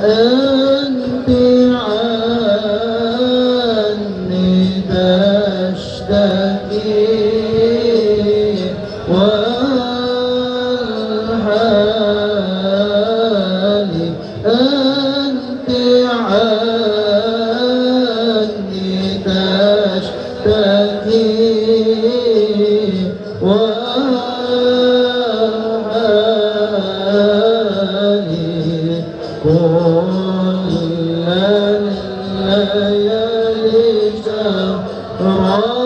أنت عني تشتكي والحال أنت عني تشتكي والحال كل الليالي شهرا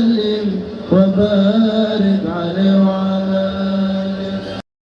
وسلم وبارك عليه وعلى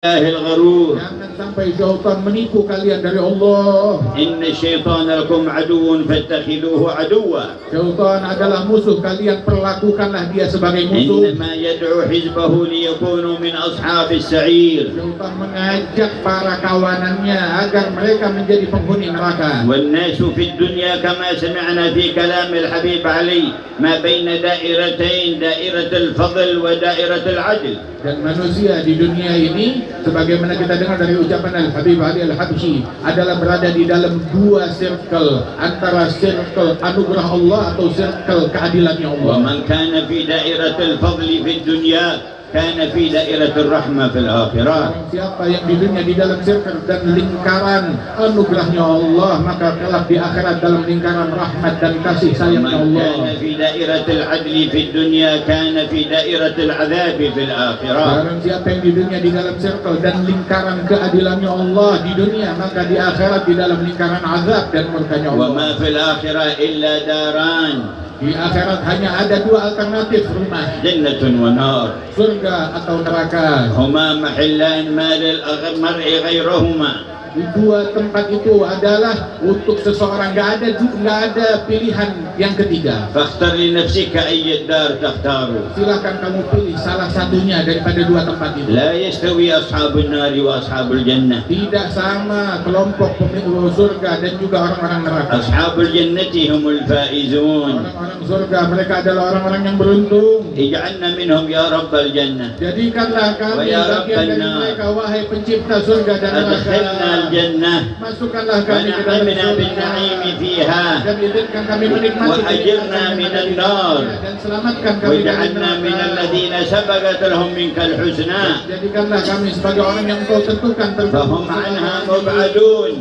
الله الغرور. Jangan sampai syaitan menipu kalian dari Allah. إن الشيطان لكم عدو فاتخذوه عدوا. Syaitan adalah musuh kalian, perlakukanlah dia sebagai musuh. إنما يدعو حزبه ليكونوا من أصحاب السعير. Syaitan mengajak para kawanannya agar mereka menjadi penghuni neraka. والناس في الدنيا كما سمعنا في كلام الحبيب علي ما بين دائرتين، دائرة الفضل ودائرة العدل. Dan manusia di dunia ini, sebagaimana kita dengar dari ucapan Al-Habib Ali Al-Habsyi, adalah berada di dalam dua circle, antara circle anugerah Allah atau circle keadilannya Allah. ومن كان في دائرة الفضل في الدنيا كان في دائرة الرحمة في الآخرة. Barang siapa yang di dunia di dalam circle dan lingkaran anugerahnya Allah, maka kelak di akhirat dalam lingkaran rahmat dan kasih sayangnya ومن Allah. كان في دائرة العدل في الدنيا كان في دائرة العذاب في الآخرة. Barang siapa yang di dunia di dalam circle dan lingkaran keadilannya Allah di dunia, maka di akhirat di dalam lingkaran azab dan murkanya Allah. وما في الآخرة إلا داران، Di akhirat hanya ada dua alternatif rumah, جنة ونار، surga atau neraka. هما محلان ما للمرء غيرهما. Di dua tempat itu adalah untuk seseorang, nggak ada pilihan yang ketiga. فاختر لنفسك أي الدار تختار. Silakan kamu pilih salah satunya daripada dua tempat itu. لا يستوي أصحاب النار وأصحاب الجنة. Tidak sama kelompok pemilik surga dan juga orang-orang neraka. أصحاب الجنة هم الفائزون. Orang-orang surga mereka adalah orang-orang yang beruntung. اجعلنا منهم يا رب الجنة. Jadikanlah kami Ya bagian dari Rabbana. mereka, wahai pencipta surga dan neraka. أدخلنا الجنة Masukkanlah kami ke dalam ونعمنا surga بالنعيم فيها dan izinkan kami menikmati وأجرنا kenikmatan من yang ada di النار dunia, dan selamatkan kami dari واجعلنا من neraka. الذين سبقت لهم منك الحسنى Jadikanlah kami sebagai orang yang kau tentukan فهم عنها مبعدون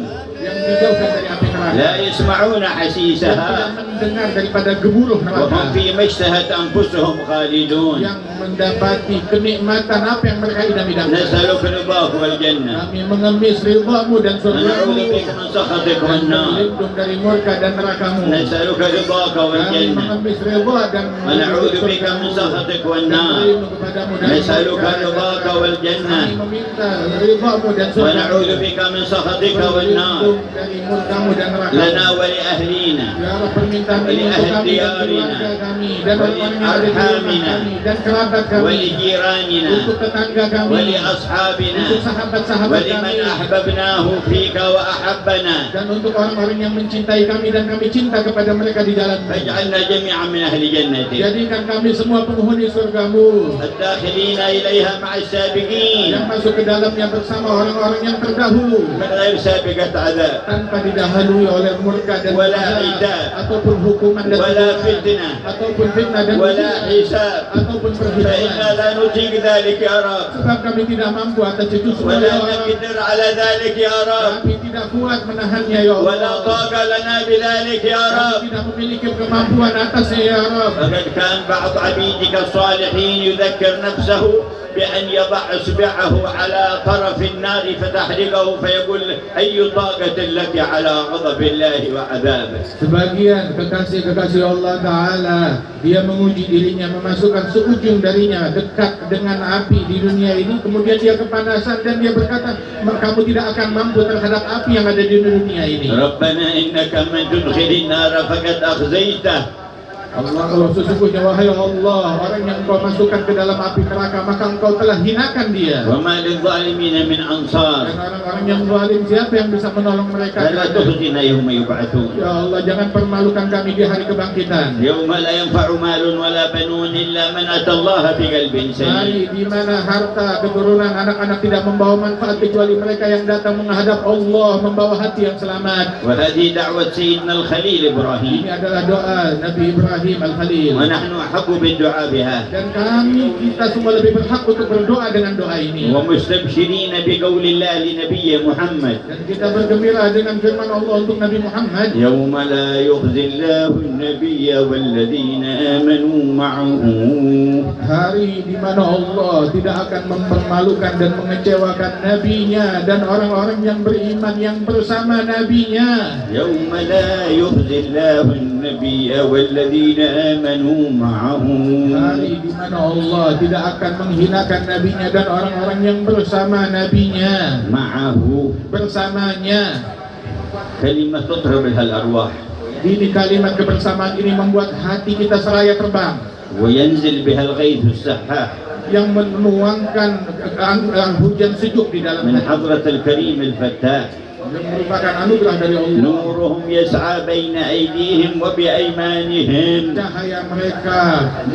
yang dijauhkan dari api neraka, لا يسمعون yang حسيسها tidak mendengar daripada gemuruh neraka, وهم فيما اشتهت أنفسهم خالدون. yang mendapati kenikmatan apa yang mereka idam-idamkan. نسألك رضاك والجنة Kami mengemis ridhamu dan ونعوذ surgamu, بك من سخطك dan والنار. berlindung dari murka dan nerakamu. نسألك رضاك Kami والجنة mengemis ridha dan ونعوذ بك من سخطك dan والنار. berlindung kepadamu dari نسألك murka dan رضاك neraka. والجنة Kami meminta ridhamu dan surgamu, ونعوذ بك من سخطك والنار berlindung dari murkamu dan nerakamu. لنا ولأهلينا Ya Allah, permintaan ini untuk kami dan keluarga kami dan orang-orang yang ada di rumah kami dan kerabat kami, ولجيراننا untuk tetangga kami, ولأصحابنا untuk sahabat-sahabat ولمن kami, أحببناه فيك وأحبنا. dan untuk orang-orang yang mencintai kami dan kami cinta kepada mereka di jalan. فاجعلنا جميعا من أهل جنتك Jadikan kami semua penghuni surgamu الداخلين إليها مع السابقين yang masuk ke dalamnya bersama orang-orang yang terdahulu, من غير سابقة عذاب tanpa didahului oleh murka dan ولا azab, عتاب ataupun hukuman dan ولا hukuman, فتنة ataupun fitnah dan ولا ujian, حساب. ataupun فإنا perhitungan. لا نطيق ذلك يا رب Sebab kami tidak mampu atas itu semua, ولا ya Allah. نقدر على ذلك يا رب Kami tidak kuat menahannya, ya Allah. ولا طاقة لنا بذلك يا Kami رب. tidak memiliki kemampuan atasnya, ya Rabb. فقد كان بعض عبيدك الصالحين يذكر نفسه بأن يضع إصبعه على طرف النار فتحرقه فيقول أي طاقة لك على غضب الله وعذابه. Sebagian kekasih-kekasih Allah Ta'ala, dia menguji dirinya, memasukkan seujung darinya dekat dengan api di dunia ini, kemudian dia kepanasan dan dia berkata, kamu tidak akan mampu terhadap api yang ada di dunia ini. ربنا إنك من تدخل النار فقد أخزيته. Allah, sesungguhnya wahai Allah, orang yang engkau masukkan ke dalam api neraka, maka engkau telah hinakan dia. وما للظالمين من Dan أنصار. orang-orang yang zalim, siapa yang bisa menolong mereka? فلا تخزنا يوم يبعثون. Ya Allah, jangan permalukan kami di hari kebangkitan. يوم لا ينفع مال ولا بنون إلا من أتى الله بقلب سليم. Hari di mana harta, keturunan, anak-anak tidak membawa manfaat kecuali mereka yang datang menghadap Allah membawa hati yang selamat. وهذه دعوة سيدنا الخليل إبراهيم Ini adalah doa Nabi Ibrahim Al-Khalil. ونحن أحق بالدعاء بها Dan kita semua lebih berhak untuk berdoa dengan doa ini. ومستبشرين بقول الله لنبي محمد Dan kita bergembira dengan firman Allah untuk Nabi Muhammad. يوم لا يخزي الله النبي والذين آمنوا معه. Hari di mana Allah tidak akan mempermalukan dan mengecewakan nabinya dan orang-orang yang beriman yang bersama nabinya. يوم لا يخزي الله النبي والذين والذين آمنوا معه. Hari di mana Allah tidak akan menghinakan nabinya dan orang-orang yang bersama nabinya. معه Bersamanya. كلمة تطرب لها الأرواح Ini kalimat kebersamaan ini membuat hati kita seraya terbang, وينزل بها الغيث السحاح yang menuangkan hujan sejuk di dalam من hati, حضرة الكريم الفتاح. yang merupakan anugerah dari Allah. نورهم يسعى بين أيديهم وبأيمانهم. Cahaya mereka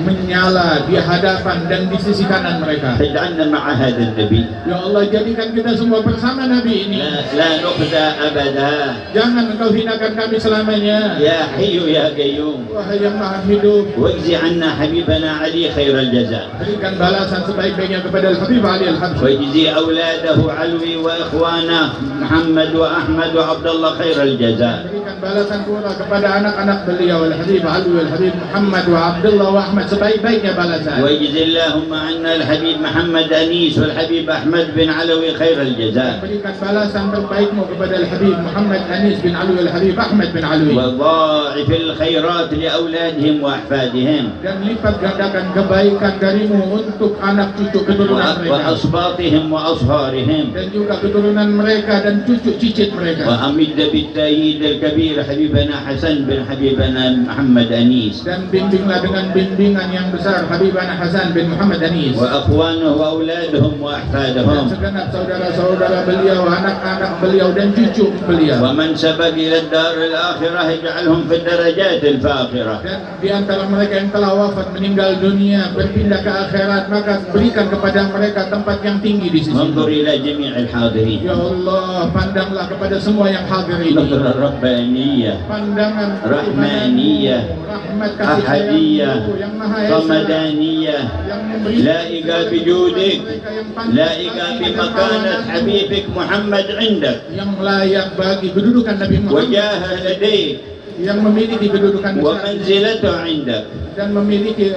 menyala di hadapan dan di sisi kanan mereka. اجعلنا مع هذا النبي Ya Allah, jadikan kita semua bersama Nabi ini. لا نخزى أبدا. Jangan engkau hinakan kami selamanya. يا حي يا قيوم Wahai yang maha hidup, واجزي عنا حبيبنا علي خير الجزاء، berikan balasan sebaik-baiknya kepada Al-Habib Ali Al-Habsyi. واجزي أولاده علوي وإخوانه محمد وأحمد وعبد الله خير الجزاء. Berikan balasan pula kepada anak-anak beliau Al-Habib Ali Al-Habib Muhammad wa Abdullah wa Ahmad sebaik-baiknya balasan. ويجزي اللهم عنا الحبيب محمد أنيس والحبيب أحمد بن علوي خير الجزاء. Berikan balasan terbaikmu kepada Al-Habib Muhammad Anis bin Alwi Al-Habib Ahmad bin Alwi. وضاعف الخيرات لأولادهم وأحفادهم Dan lipat gandakan kebaikan darimu untuk anak cucu keturunan mereka. وأصباطهم وأصهارهم. Dan juga keturunan mereka dan cucu cicit mereka. وأمد بالتأييد الكبير حبيبنا حسن بن حبيبنا محمد أنيس. Dan bimbinglah dengan bimbingan yang besar Habibana Hasan bin Muhammad Anis. وأخوانه وأولادهم Dan وأحفادهم. segenap saudara-saudara beliau, anak-anak beliau dan cucu beliau. ومن سبق إلى الدار الآخرة اجعلهم في الدرجات الفاخرة. Dan di antara mereka yang telah wafat meninggal dunia berpindah ke akhirat, maka berikan kepada mereka tempat yang tinggi di sisi. وانظر إلى جميع الحاضرين. Ya Allah, pandanglah kepada semua yang hadir ini. نظرة ربانية Pandangan رحمانية rahmat kasih أحدية sayang yang maha esa, صمدانية yang memberi لائقة بجودك mereka yang pandang لائقة بمكانة حبيبك محمد عندك yang layak bagi kedudukan Nabi Muhammad, وجاهه لديك yang memiliki kedudukan besar ومنزلته عندك. dan memiliki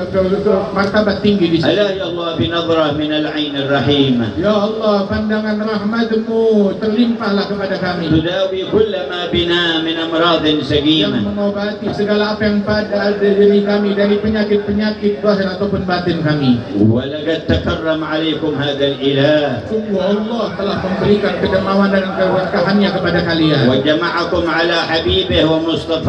martabat tinggi di sini. ألا يا الله بنظرة من العين الرحيمة Ya Allah, pandangan rahmat-Mu terlimpahlah kepada kami, تداوي كل ما بنا من أمراض yang سقيمة mengobati segala apa yang pada diri kami dari penyakit-penyakit zahir ataupun batin kami. ولقد تكرم عليكم هذا الإله Sungguh Allah telah memberikan kedermawan dan keberkahannya kepada kalian. وجمعكم على حبيبه Dan ومصطفاه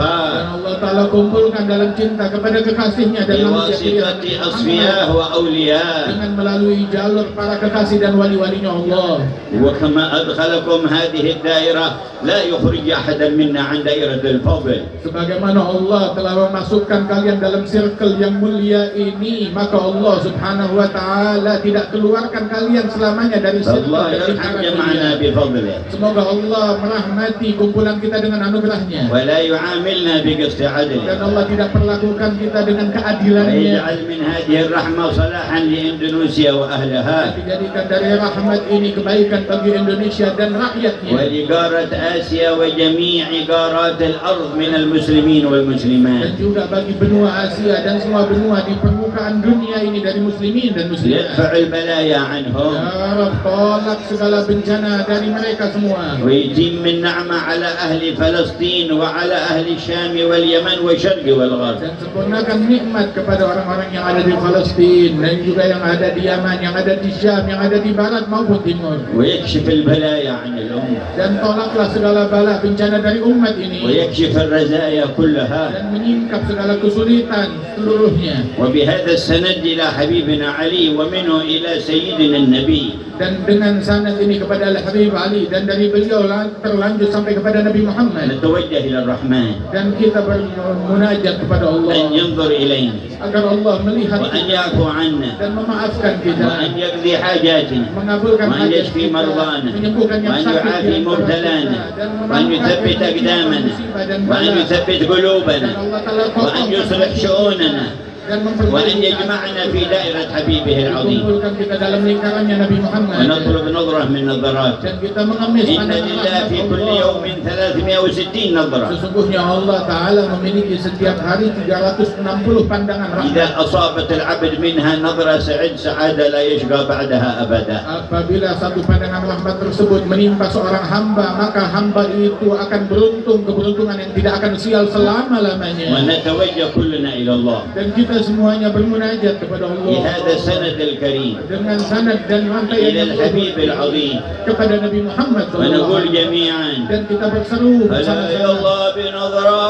Allah Ta'ala kumpulkan dalam cinta kepada kekasihnya dan manusia بواسطة أصفياء وأولياء. dengan melalui jalur para kekasih dan wali-walinya Allah. وكما أدخلكم هذه الدائرة لا يخرج أحدا منا عن دائرة الفضل. Sebagaimana Allah telah memasukkan kalian dalam circle yang mulia ini, maka Allah Subhanahu wa Ta'ala tidak keluarkan kalian selamanya dari circle الله dari يرحم cara جمعنا mulia. بفضله Semoga Allah merahmati kumpulan kita dengan anugerahnya, ولا يعاملنا بقسط dan عدله. Allah tidak perlakukan kita dengan keadilannya. ويجعل من هذه الرحمة صلاحا لإندونيسيا وأهلها Dijadikan dari rahmat ini kebaikan bagi Indonesia dan rakyatnya, ولقارة آسيا وجميع قارات الأرض من المسلمين dan والمسلمات. juga bagi benua Asia dan semua benua di permukaan dunia ini dari muslimin dan muslimat. يدفع البلايا عنهم Ya Rabb, tolak segala bencana dari mereka semua, ويتم النعمة على أهل فلسطين وعلى أهل الشام واليمن والشرق والغرب. dan sempurnakan nikmat kepada orang-orang yang ada di Palestina dan juga yang ada di Yaman, yang ada di Syam, yang ada di barat maupun timur. ويكشف البلايا عن الأمة Dan tolaklah segala bala bencana dari umat ini, ويكشف الرزايا كلها. dan menyingkap segala kesulitan seluruhnya. وبهذا السند إلى حبيبنا علي ومنه إلى سيدنا النبي. Dan dengan sanad ini kepada Al-Habib Ali, dan dari beliau terlanjut sampai kepada Nabi Muhammad, نتوجه إلى الرحمن dan kita bermunajat kepada أن Allah ينظر إلينا agar Allah melihat وأن kita يعفو عنا dan memaafkan kita, وأن يقضي حاجاتنا mengabulkan وأن hajat يشفي kita, مرضانا menyembuhkan yang وأن sakit di يعافي antara مبتلانا kita, dan وأن يثبت أقدامنا musibah dan وأن bala. يثبت Dan قلوبنا Allah Ta'ala وأن kokohkan يصلح hati شؤوننا kita, dan وأن يجمعنا في دائرة حبيبه العظيم kumpulkan kita dalam lingkarannya Nabi Muhammad ونطلب نظرة من نظرات dan kita mengemis إن pandangan لله في كل Allah. يوم 360 نظرة Sesungguhnya Allah Ta'ala memiliki setiap hari 360 pandangan إذا rahmat. أصابت العبد منها نظرة سعد سعادة لا يشقى بعدها أبدا. Apabila satu pandangan rahmat tersebut menimpa seorang hamba, maka hamba itu akan beruntung keberuntungan yang tidak akan sial selama-lamanya. ونتوجه كلنا إلى الله Dan kita semuanya bermunajat kepada Allah بهذا السند الكريم dengan sanad dan rantai إلى yang الحبيب العظيم kepada Nabi Muhammad ونقول SAW. جميعا Dan kita berseru ألا يا bersama-sama, الله بنظرة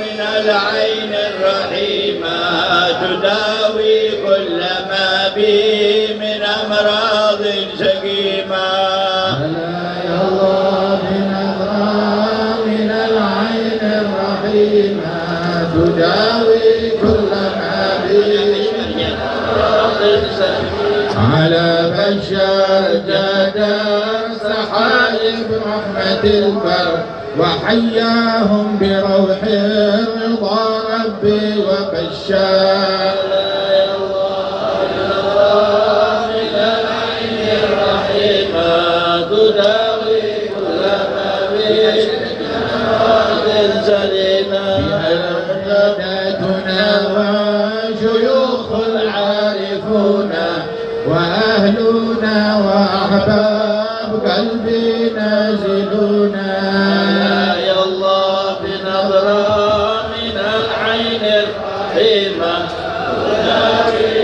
من العين الرحيمة تداوي كل ما به من أمراض سقيمة. ألا يا الله بنظرة من العين الرحيمة تداوي كل ما به على بشر جدا سحائب رحمة البر وحياهم بروح الرضا ربي وبشر. وشيوخ العارفون وأهلنا وأحباب قلبي نازلون. يا الله بنظرة من العين الرحيمة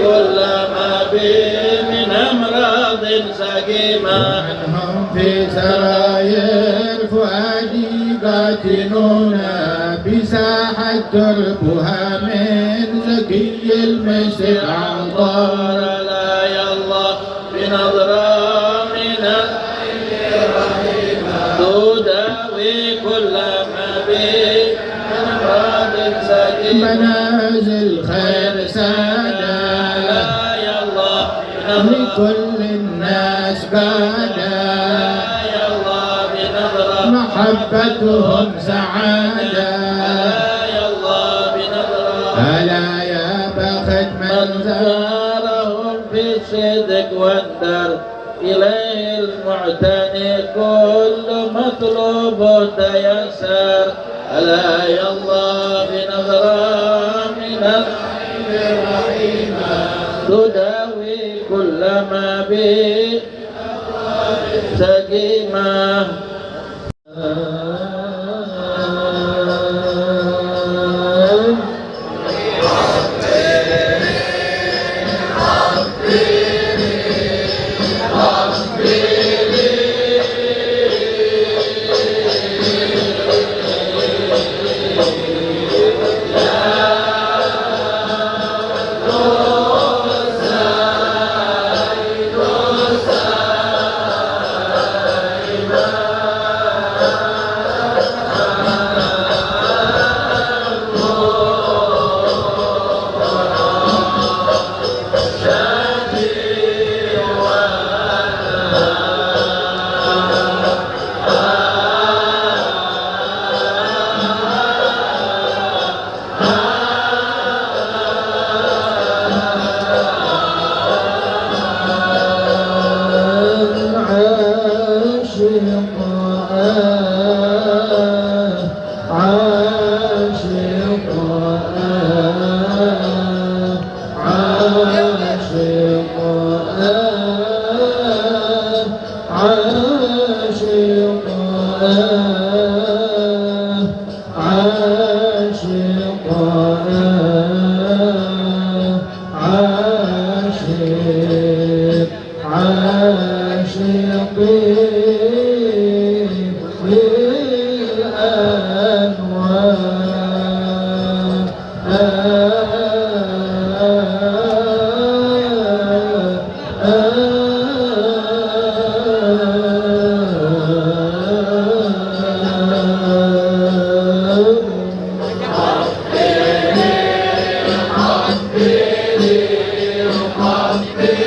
كل ما به من أمراض سقيمة. عنهم في سراير فؤادي قاتلون بساحة تربها من زكي المسر عطار. لا يا الله بنظرة من العين الرحيمة تداوي كل ما به من أمراض سقيمة. منازل خير سادة لا يا الله بنظرة لكل الناس قادة يا الله بنظرة محبتهم سعادة. يا الله بنظرة ألا يا بخت من من زارهم في الصدق والدر إليه المعتني كل مطلوب تيسر. ألا يا الله بنظرة من العين الرحيمة تداوي كل ما به سقيمة. ربي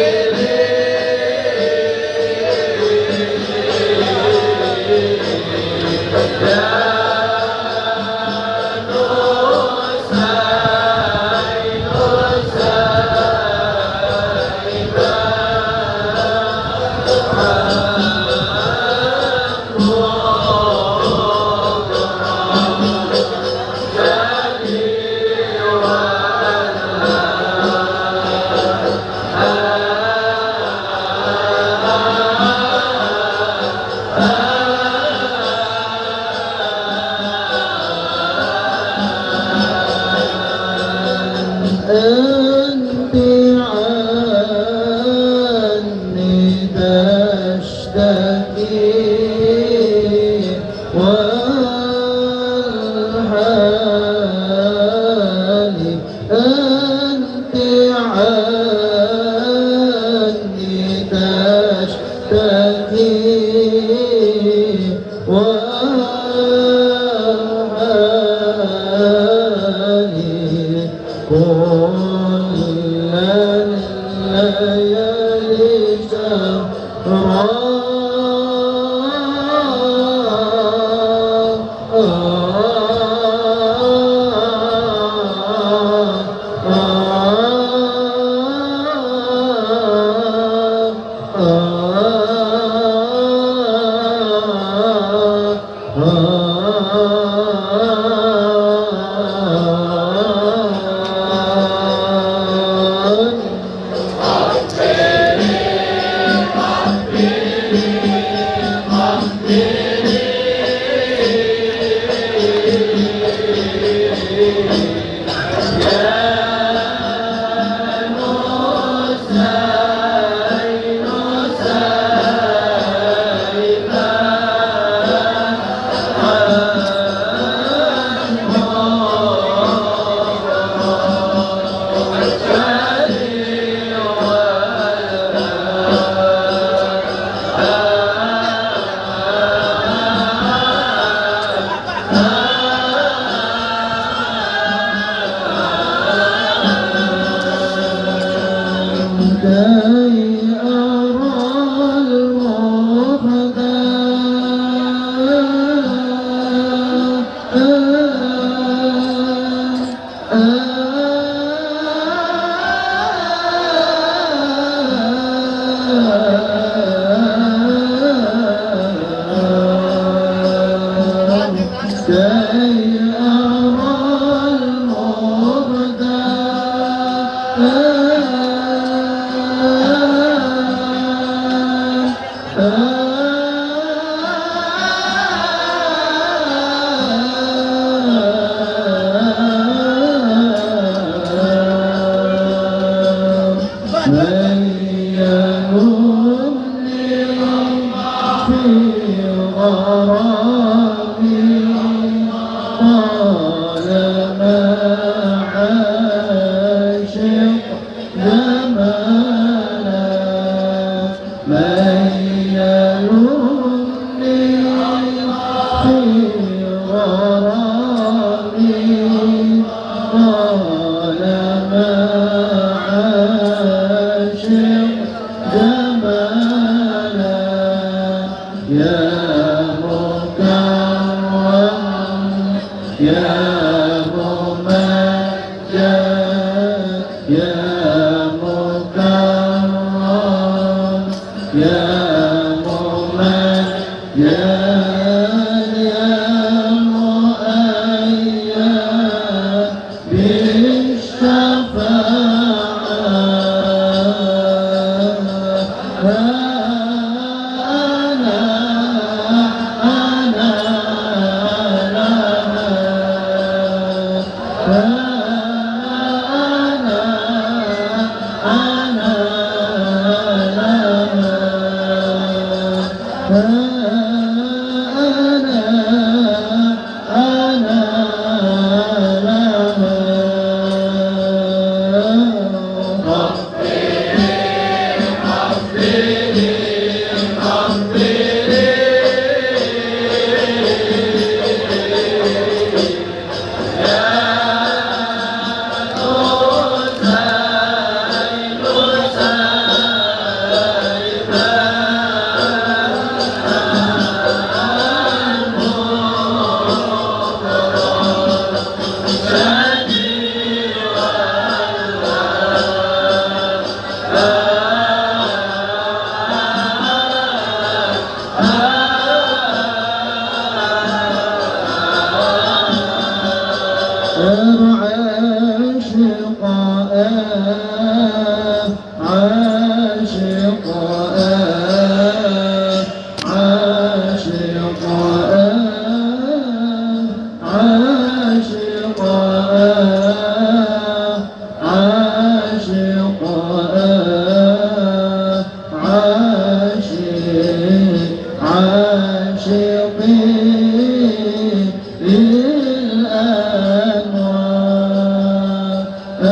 عني تشتكي وأرحاني كل الليالي شهرا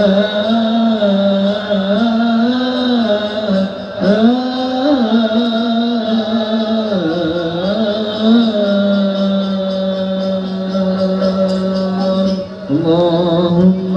الأنوار اللهم